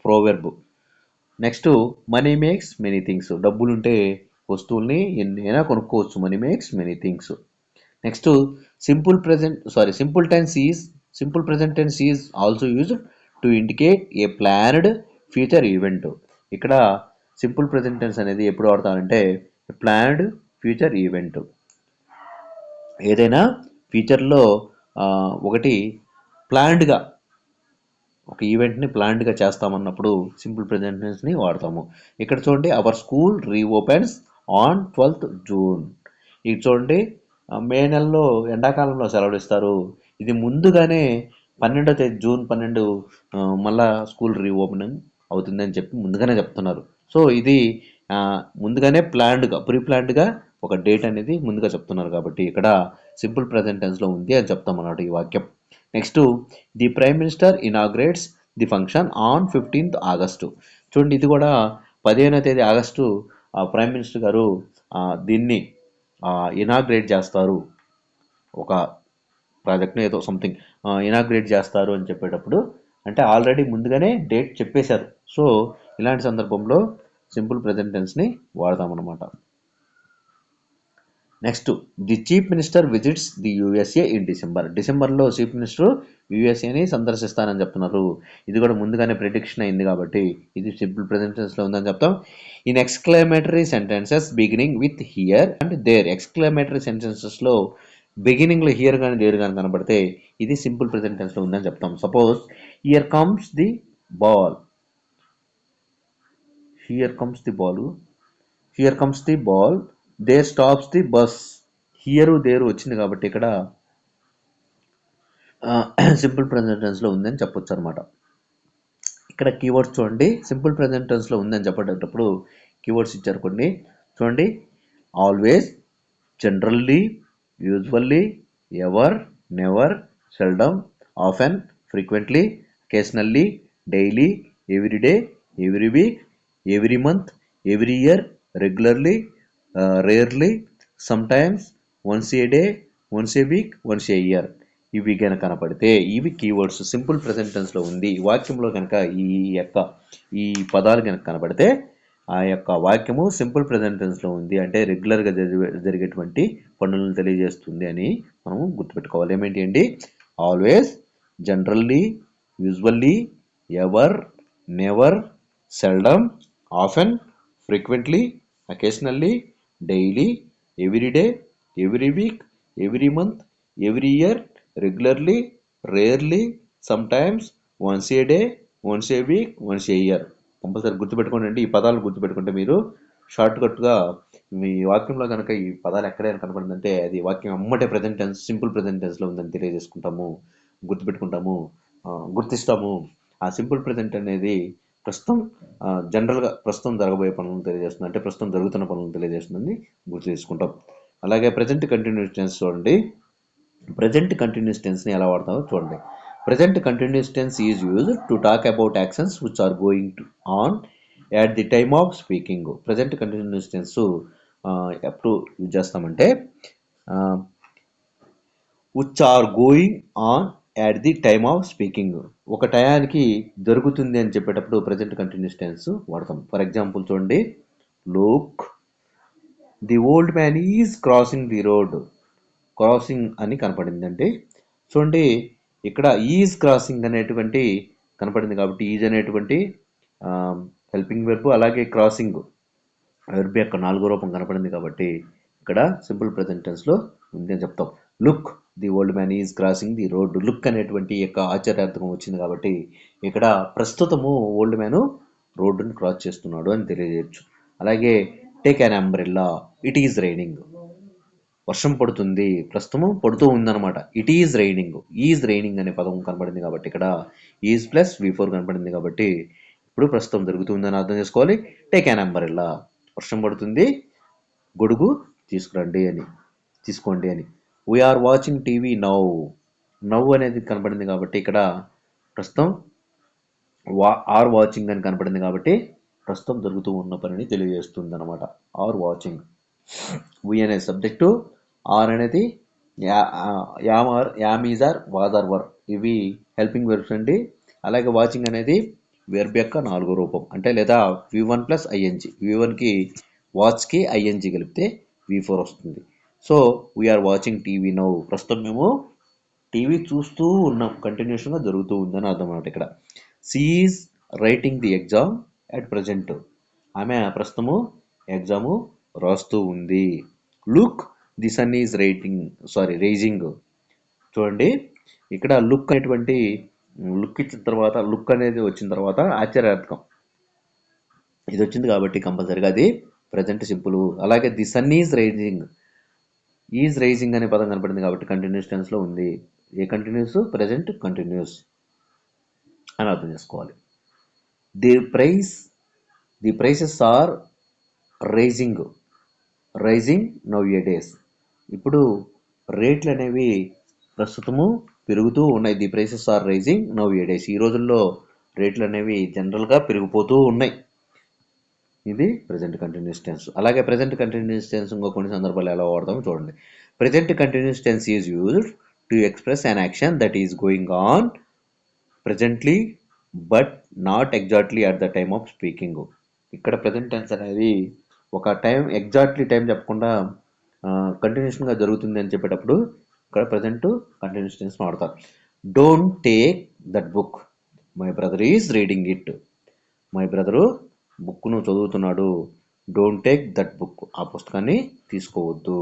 proverb. Next money makes many things. డబ్బులుంటే వస్తువుల్ని ఎన్నైనా కొనుక్కోవచ్చు. Money makes many things. Next simple present tense is also used to indicate a planned future event. ఇక్కడ సింపుల్ ప్రెజెంట్ టెన్స్ అనేది ఎప్పుడు వాడతామంటే ప్లాన్డ్ ఫ్యూచర్ ఈవెంట్. ఏదైనా ఫ్యూచర్లో ఒకటి ప్లాన్డ్గా ఒక ఈవెంట్ని ప్లాన్డ్గా చేస్తామన్నప్పుడు సింపుల్ ప్రెజెంట్ టెన్స్ని వాడతాము. ఇక్కడ చూడండి, our school reopens on 12th June. ఇది చూడండి, మే నెలలో ఎండాకాలంలో సెలవులు ఇస్తారు. ఇది ముందుగానే 12వ తేదీ జూన్ 12 మళ్ళా స్కూల్ రీఓపెనింగ్ అవుతుందని చెప్పి ముందుగానే చెప్తున్నారు. సో ఇది ముందుగానే ప్రీ ప్లాన్డ్గా ఒక డేట్ అనేది ముందుగా చెప్తున్నారు కాబట్టి ఇక్కడ సింపుల్ ప్రెజెంట్ టెన్స్లో ఉంది అని చెప్తాం అన్నమాట ఈ వాక్యం. Next, the prime minister inaugurates the function on 15th August. చూడండి, ఇది కూడా 15వ తేదీ ఆగస్టు ప్రైమ్ మినిస్టర్ గారు దీన్ని ఇనాగ్రేట్ చేస్తారు, ఒక ప్రాజెక్ట్ని ఏదో సంథింగ్ ఇనాగ్రేట్ చేస్తారు అని చెప్పేటప్పుడు అంటే ఆల్రెడీ ముందుగానే డేట్ చెప్పేశారు. సో ఇలాంటి సందర్భంలో సింపుల్ ప్రెజెంట్ టెన్స్ని వాడతామన్నమాట. Next, the chief minister visits the USA in December. డిసెంబర్లో చీఫ్ మినిస్టర్ యూఎస్ఏని సందర్శిస్తానని చెప్తున్నారు. ఇది కూడా ముందుగానే ప్రిడిక్షన్ అయింది కాబట్టి ఇది సింపుల్ ప్రెజెంట్ టెన్స్లో ఉందని చెప్తాం. In exclamatory sentences beginning with here and there. Exclamatory సెంటెన్సెస్లో బిగినింగ్లో హియర్ కానీ దేర్ కానీ కనబడితే ఇది సింపుల్ ప్రెజెంట్ టెన్స్లో ఉందని చెప్తాం. Suppose, here comes the ball, here comes the ball, there stops the bus. Here there వచ్చింది కాబట్టి ఇక్కడ సింపుల్ ప్రెజెంట్ టెన్స్లో ఉందని చెప్పొచ్చు అనమాట. ఇక్కడ కీవర్డ్స్ చూడండి, సింపుల్ ప్రెజెంట్ టెన్స్లో ఉందని చెప్పేటప్పుడు కీవర్డ్స్ ఇచ్చారు కొన్ని. చూడండి, always, generally, usually, ever, never, seldom, often, frequently, occasionally, daily, everyday, every week, every month, every year, regularly, rarely, sometimes, once a day, once a week, once a year. ఇవి కనుక కనపడితే ఇవి కీవర్డ్స్ సింపుల్ ప్రెజెంట్ టెన్స్లో ఉంది. ఈ వాక్యంలో కనుక ఈ పదాలు కనుక కనపడితే ఆ యొక్క వాక్యము సింపుల్ ప్రెజెంట్ టెన్స్లో ఉంది అంటే రెగ్యులర్గా జరిగేటువంటి పనులను తెలియజేస్తుంది అని మనము గుర్తుపెట్టుకోవాలి. ఏమేంటి అండి? Always, generally, usually, ever, never, seldom, often, frequently, occasionally, daily, everyday, every week, every month, every year, regularly, rarely, sometimes, once a day, once a week, once a year. Compulsory గుర్తుపెట్టుకోండి. ఈ పదాలు గుర్తుపెట్టుకుంటే మీరు షార్ట్ కట్గా మీ వాక్యంలో కనుక ఈ పదాలు ఎక్కడైనా కనపడిందంటే అది వాక్యం అమ్మటే ప్రెజెంట్ టెన్స్, సింపుల్ ప్రెజెంట్ టెన్స్లో ఉందని తెలియజేసుకుంటాము, గుర్తుపెట్టుకుంటాము, గుర్తిస్తాము. ఆ సింపుల్ ప్రెజెంట్ అనేది ప్రస్తుతం జనరల్గా ప్రస్తుతం జరగబోయే పనులను తెలియజేస్తుంది, అంటే ప్రస్తుతం జరుగుతున్న పనులను తెలియజేస్తుందని గుర్తు చేసుకుంటాం. అలాగే ప్రజెంట్ కంటిన్యూస్ టెన్స్ చూడండి. ప్రజెంట్ కంటిన్యూస్ టెన్స్ని ఎలా వాడతామో చూడండి. Present continuous tense is used to talk about actions which are going on at the time of speaking. Present continuous tense ఎప్పుడు యూజ్ చేస్తామంటే which are going on at the time of speaking. ఒక టయానికి జరుగుతుంది అని చెప్పేటప్పుడు present continuous tense వాడతాం. For example చూడండి, look, the old man is crossing the road. Crossing అని కనపడిందంటే చూడండి, ఇక్కడ ఈజ్ క్రాసింగ్ అనేటువంటి కనపడింది కాబట్టి ఈజ్ అనేటువంటి హెల్పింగ్ వెర్బ్, అలాగే క్రాసింగ్ వెర్బ్ యొక్క 4వ రూపం కనపడింది కాబట్టి ఇక్కడ సింపుల్ ప్రెజెంట్ టెన్స్లో ఉంది అని చెప్తాం. Look, the old man is crossing the road. Look అనేటువంటి యొక్క ఆశ్చర్యార్థకం వచ్చింది కాబట్టి ఇక్కడ ప్రస్తుతము ఓల్డ్ మ్యాన్ రోడ్డును క్రాస్ చేస్తున్నాడు అని తెలియజేయచ్చు. అలాగే take an umbrella, it is raining. వర్షం పడుతుంది, ప్రస్తుతం పడుతూ ఉందన్నమాట. It is raining, is raining అనే పదం కనపడింది కాబట్టి ఇక్కడ ఈజ్ ప్లస్ V4 కనపడింది కాబట్టి ఇప్పుడు ప్రస్తుతం జరుగుతుందని అర్థం చేసుకోవాలి. టేక్ అన్ అంబ్రెల్లా, వర్షం పడుతుంది, గొడుగు తీసుకోండి అని. We are watching TV now. Now అనేది కనపడింది కాబట్టి ఇక్కడ ప్రస్తుతం ఆర్ వాచింగ్ అని కనపడింది కాబట్టి ప్రస్తుతం జరుగుతూ ఉన్న పనిని తెలియజేస్తుంది అనమాట. Are watching. వి అనే సబ్జెక్టు, ఆర్ అనేది am is are was are were, ఇవి హెల్పింగ్ వెర్బ్స్ అండి. అలాగే వాచింగ్ అనేది వెర్బ్ యొక్క 4వ రూపం అంటే లేదా V1 + ing. V1కి వాచ్కి ING కలిపితే V4 వస్తుంది. So we are watching TV now. ప్రస్తుతం మేము టీవీ చూస్తూ ఉన్నాం, కంటిన్యూషన్గా జరుగుతూ ఉందని అర్థం అన్నమాట ఇక్కడ. Is writing the exam at present. ఆమె ప్రస్తుతము ఎగ్జాము రాస్తూ ఉంది. Look the sun is rising. చూడండి ఇక్కడ లుక్ అనేటువంటి లుక్ ఇచ్చిన తర్వాత, లుక్ అనేది వచ్చిన తర్వాత ఆశ్చర్యార్థకం ఇది వచ్చింది కాబట్టి కంపల్సరీగా అది ప్రజెంట్ సింపుల్. అలాగే ది సన్ ఈజ్ రైజింగ్ అనే పదం కనపడింది కాబట్టి కంటిన్యూస్ టెన్స్లో ఉంది. A continuous? ప్రజెంట్ కంటిన్యూస్ అని అర్థం చేసుకోవాలి. The prices are rising nowadays. ఇప్పుడు రేట్లు అనేవి ప్రస్తుతము పెరుగుతూ ఉన్నాయి. The prices are rising nowadays. ఈ రోజుల్లో రేట్లు అనేవి జనరల్గా పెరిగిపోతూ ఉన్నాయి. ఇది ప్రజెంట్ కంటిన్యూస్ టెన్స్. అలాగే ప్రజెంట్ కంటిన్యూస్ టెన్స్ ఇంకో కొన్ని సందర్భాలు ఎలా వాడతామో చూడండి. Present continuous tense is used to express an action that is going on presently but not exactly at the time of speaking. ఇక్కడ ప్రజెంట్ టెన్స్ అనేది ఒక ఎగ్జాక్ట్లీ టైం చెప్పకుండా కంటిన్యూషన్గా జరుగుతుంది అని చెప్పేటప్పుడు ఇక్కడ ప్రజెంట్ కంటిన్యూస్ టెన్స్ వాడతారు. Don't take that book, my brother is reading it. My brother బుక్ను చదువుతున్నాడు. డోంట్ టేక్ దట్ బుక్, ఆ పుస్తకాన్ని తీసుకోవద్దు.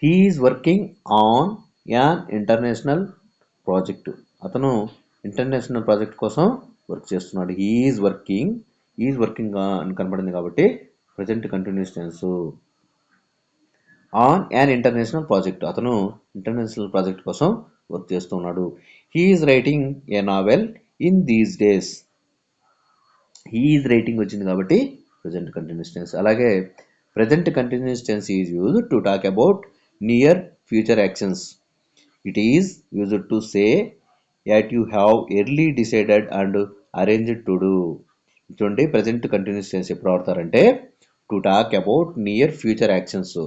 He is working on an international project. అతను ఇంటర్నేషనల్ ప్రాజెక్ట్ కోసం వర్క్ చేస్తున్నాడు. హీ ఈజ్ వర్కింగ్ అని కనపడింది కాబట్టి present continuous tense. On an international project, అతను ఇంటర్నేషనల్ ప్రాజెక్ట్ కోసం వర్క్ చేస్తున్నాడు. He is writing a novel in these days. He is writing వచ్చింది కాబట్టి ప్రజెంట్ కంటిన్యూస్ టెన్స్. అలాగే present continuous tense is used to talk about near future actions. It is used to say that you have early decided and arranged to do. చూడండి present continuous tense ఎప్పుడు వాడతారంటే to talk about near future actions.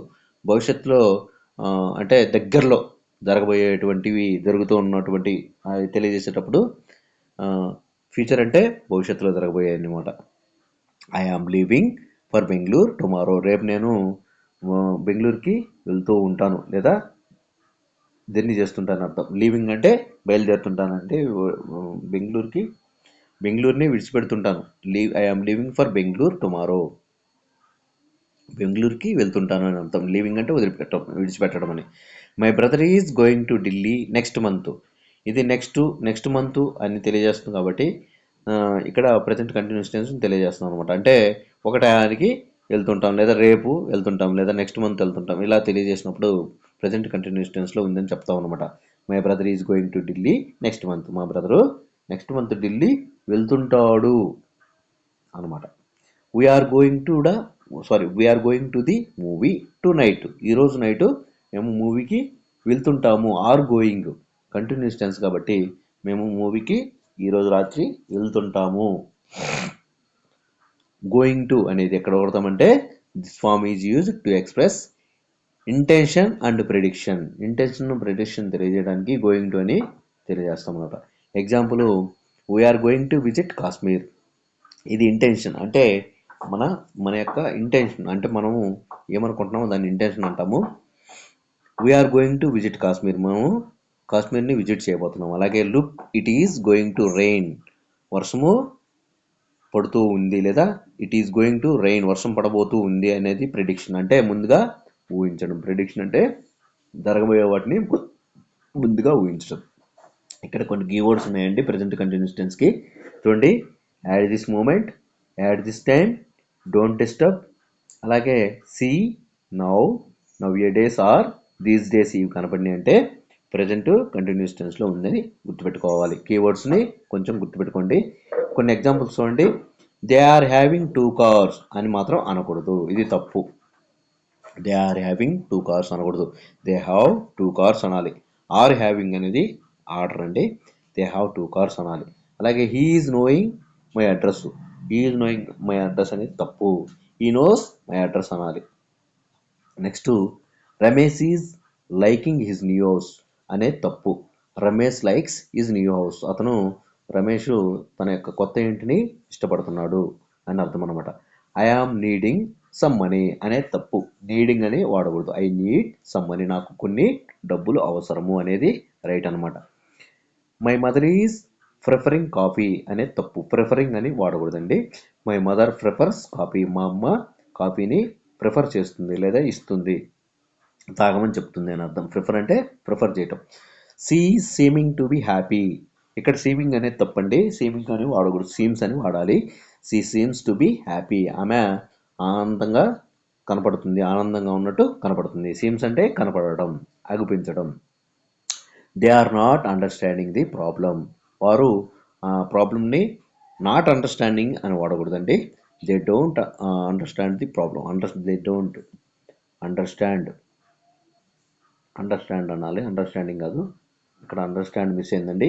భవిష్యత్తులో అంటే దగ్గరలో జరగబోయేటువంటివి, జరుగుతూ ఉన్నటువంటి తెలియజేసేటప్పుడు future అంటే భవిష్యత్తులో జరగబోయాయి అన్నమాట. I am leaving for Bengaluru tomorrow. రేపు నేను బెంగళూరుకి వెళ్తూ ఉంటాను లేదా జర్నీ చేస్తుంటాను అర్థం. లీవింగ్ అంటే బయలుదేరుతుంటానంటే బెంగళూరుని విడిచిపెడుతుంటాను. I am leaving for Bengaluru tomorrow. బెంగళూరుకి వెళ్తుంటాను అని అర్థం. లీవింగ్ అంటే విడిచిపెట్టడం అని. My brother is going to Delhi next month. ఇది నెక్స్ట్ మంత్ అని తెలియజేస్తుంది కాబట్టి ఇక్కడ ప్రజెంట్ కంటిన్యూస్ టెన్స్ తెలియజేస్తాం అనమాట. అంటే ఒక టయానికి వెళ్తుంటాం, లేదా రేపు వెళ్తుంటాం, లేదా నెక్స్ట్ మంత్ వెళ్తుంటాం, ఇలా తెలియజేసినప్పుడు ప్రజెంట్ కంటిన్యూస్ టెన్స్లో ఉందని చెప్తాం అనమాట. My brother is going to Delhi next month. మా బ్రదరు నెక్స్ట్ మంత్ ఢిల్లీ వెళ్తుంటాడు అనమాట. We are going to the movie tonight. ఈరోజు నైటు మేము మూవీకి వెళ్తుంటాము. ఆర్ గోయింగ్ కంటిన్యూస్ టెన్స్ కాబట్టి మేము మూవీకి ఈరోజు రాత్రి వెళ్తుంటాము. గోయింగ్ టు అనేది ఎక్కడ వాడతామంటే this form is used to express intention and prediction. Prediction తెలియజేయడానికి గోయింగ్ టు అని తెలియజేస్తాం అన్నమాట. Example, we are going to visit Kashmir. ఇది ఇంటెన్షన్ అంటే మన యొక్క ఇంటెన్షన్, అంటే మనము ఏమనుకుంటున్నామో దాన్ని ఇంటెన్షన్ అంటాము. We are going to visit Kashmir, మనము కాశ్మీర్ని విజిట్ చేయబోతున్నాం. అలాగే look it is going to rain, వర్షము పడుతూ ఉంది, లేదా it is going to rain, వర్షం పడబోతూ ఉంది అనేది ప్రిడిక్షన్, అంటే ముందుగా ఊహించడం. ప్రిడిక్షన్ అంటే జరగబోయే వాటిని ముందుగా ఊహించడం. ఇక్కడ కొన్ని కీవర్డ్స్ ఉన్నాయండి ప్రజెంట్ కంటిన్యూస్ టెన్స్కి. చూడండి, at this moment, at this time, don't disturb, అలాగే see, now, nowadays, or these days. ఇవి కనపడినాయి అంటే ప్రజెంట్ కంటిన్యూస్ టెన్స్లో ఉందని గుర్తుపెట్టుకోవాలి. కీవర్డ్స్ని కొంచెం గుర్తుపెట్టుకోండి. కొన్ని ఎగ్జాంపుల్స్ చూడండి. దే ఆర్ హ్యావింగ్ 2 cars అని మాత్రం అనకూడదు, ఇది తప్పు. దే ఆర్ హ్యావింగ్ 2 cars అనకూడదు, దే హ్యావ్ 2 cars అనాలి. ఆర్ హ్యావింగ్ అనేది ఆర్డర్ అండి, దే హ్యావ్ 2 cars అనాలి. అలాగే he is knowing my address, he is knowing my address అనేది తప్పు, హీ నోస్ మై అడ్రస్ అనాలి. Next, Ramesh is liking his new house అనేది తప్పు. Ramesh likes his new house, Ramesh తన యొక్క కొత్త ఇంటిని ఇష్టపడుతున్నాడు అని అర్థం అనమాట. I am needing some money అనే తప్పు. నీడింగ్ అని వాడకూడదు. ఐ నీడ్ సమ్ మనీ, నాకు కొన్ని డబ్బులు అవసరము అనేది రైట్ అనమాట. My mother is preferring coffee అనే తప్పు. ప్రిఫరింగ్ అని వాడకూడదండి. మై మదర్ ప్రిఫర్స్ కాఫీ, మా అమ్మ కాఫీని ప్రిఫర్ చేస్తుంది లేదా ఇస్తుంది, తాగమని చెప్తుంది అని అర్థం. ప్రిఫర్ అంటే ప్రిఫర్ చేయటం. She seeming to be happy, ఇక్కడ సీమింగ్ అనేది తప్పండి. సీమింగ్ అని వాడకూడదు, సీమ్స్ అని వాడాలి. She seems to be happy, ఆమె ఆనందంగా కనపడుతుంది, ఆనందంగా ఉన్నట్టు కనపడుతుంది. సీమ్స్ అంటే కనపడటం, అగుపించడం. They are not understanding the problem, వారు ప్రాబ్లమ్ని నాట్ అండర్స్టాండింగ్ అని వాడకూడదండి. They don't understand the problem, they don't understand, understand అనాలి, అండర్స్టాండింగ్ కాదు. ఇక్కడ అండర్స్టాండ్ మిస్ అయిందండి.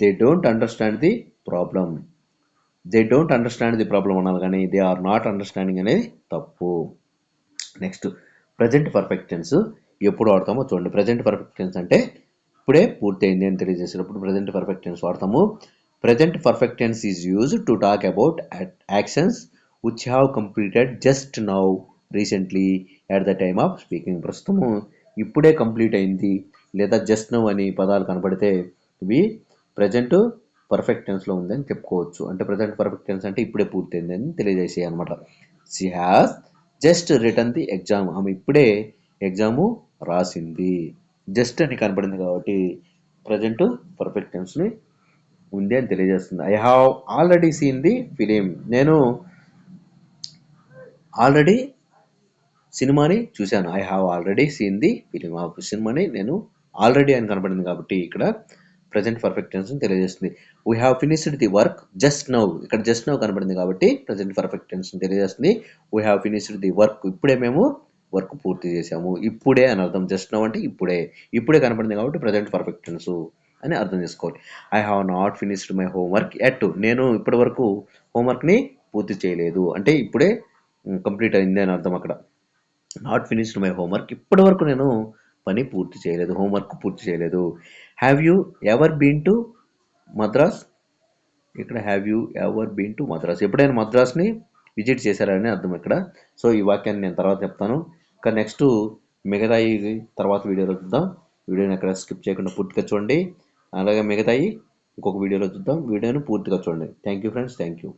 They don't understand the problem, they don't understand the problem అనాలి, కానీ దే ఆర్ నాట్ అండర్స్టాండింగ్ అనేది తప్పు. నెక్స్ట్ ప్రజెంట్ పర్ఫెక్ట్ టెన్స్ ఎప్పుడు వాడతామో చూడండి. ప్రజెంట్ పర్ఫెక్ట్ టెన్స్ అంటే ఇప్పుడే పూర్తయింది అని తెలియజేసేటప్పుడు ప్రజెంట్ పర్ఫెక్ట్ టెన్స్ వాడతాము. Present perfect tense is used to talk about actions which have completed just now, recently, at the time of speaking. ప్రస్తుతము ఇప్పుడే కంప్లీట్ అయింది లేదా జస్ట్ నౌ అని పదాలు కనపడితే ఇవి ప్రజెంట్ పర్ఫెక్ట్ టెన్స్లో ఉందని చెప్పుకోవచ్చు. అంటే ప్రజెంట్ పర్ఫెక్ట్ టెన్స్ అంటే ఇప్పుడే పూర్తయింది అని తెలియజేసే అనమాట. She has just return the exam, ఆమె ఇప్పుడే ఎగ్జాము రాసింది. జస్ట్ అని కనపడింది కాబట్టి ప్రజెంట్ పర్ఫెక్ట్ టెన్స్ని ఉంది అని తెలియజేస్తుంది. I have already scene the film, నేను ఆల్రెడీ సినిమాని చూశాను. I have already scene the film, ఆ సినిమాని నేను ఆల్రెడీ అని కనపడింది కాబట్టి ఇక్కడ ప్రజెంట్ పర్ఫెక్ట్ టెన్స్ తెలియజేస్తుంది. We have finished the work just now, ఇక్కడ జస్ట్ నౌ కనపడింది కాబట్టి ప్రజెంట్ పర్ఫెక్ట్ టెన్స్ తెలియజేస్తుంది. We have finished the work, ఇప్పుడే మేము వర్క్ పూర్తి చేసాము. ఇప్పుడే అని అర్థం. జస్ట్ నౌ అంటే ఇప్పుడే, ఇప్పుడే కనపడింది కాబట్టి ప్రజెంట్ పర్ఫెక్ట్ టెన్స్ అని అర్థం చేసుకోవాలి. I have not finished my homework at, నేను ఇప్పటి వరకు హోంవర్క్ని పూర్తి చేయలేదు అంటే ఇప్పుడే కంప్లీట్ అయింది అని అర్థం. అక్కడ నాట్ ఫినిష్డ్ మై హోంవర్క్, ఇప్పటి వరకు నేను పని పూర్తి చేయలేదు, హోంవర్క్ పూర్తి చేయలేదు. Have you ever been to Madras, ఇక్కడ have you ever been to Madras, ఎప్పుడైనా మద్రాస్ని విజిట్ చేశారని అర్థం ఇక్కడ. సో ఈ వాక్యాన్ని నేను తర్వాత చెప్తాను. ఇంకా నెక్స్ట్ మిగతాయి తర్వాత వీడియోలో చూద్దాం. వీడియోని ఎక్కడ స్కిప్ చేయకుండా పూర్తిగా చూడండి. అలాగే మిగతాయి ఇంకొక వీడియోలో చూద్దాం. వీడియోని పూర్తిగా చూడండి. Thank you friends, thank you.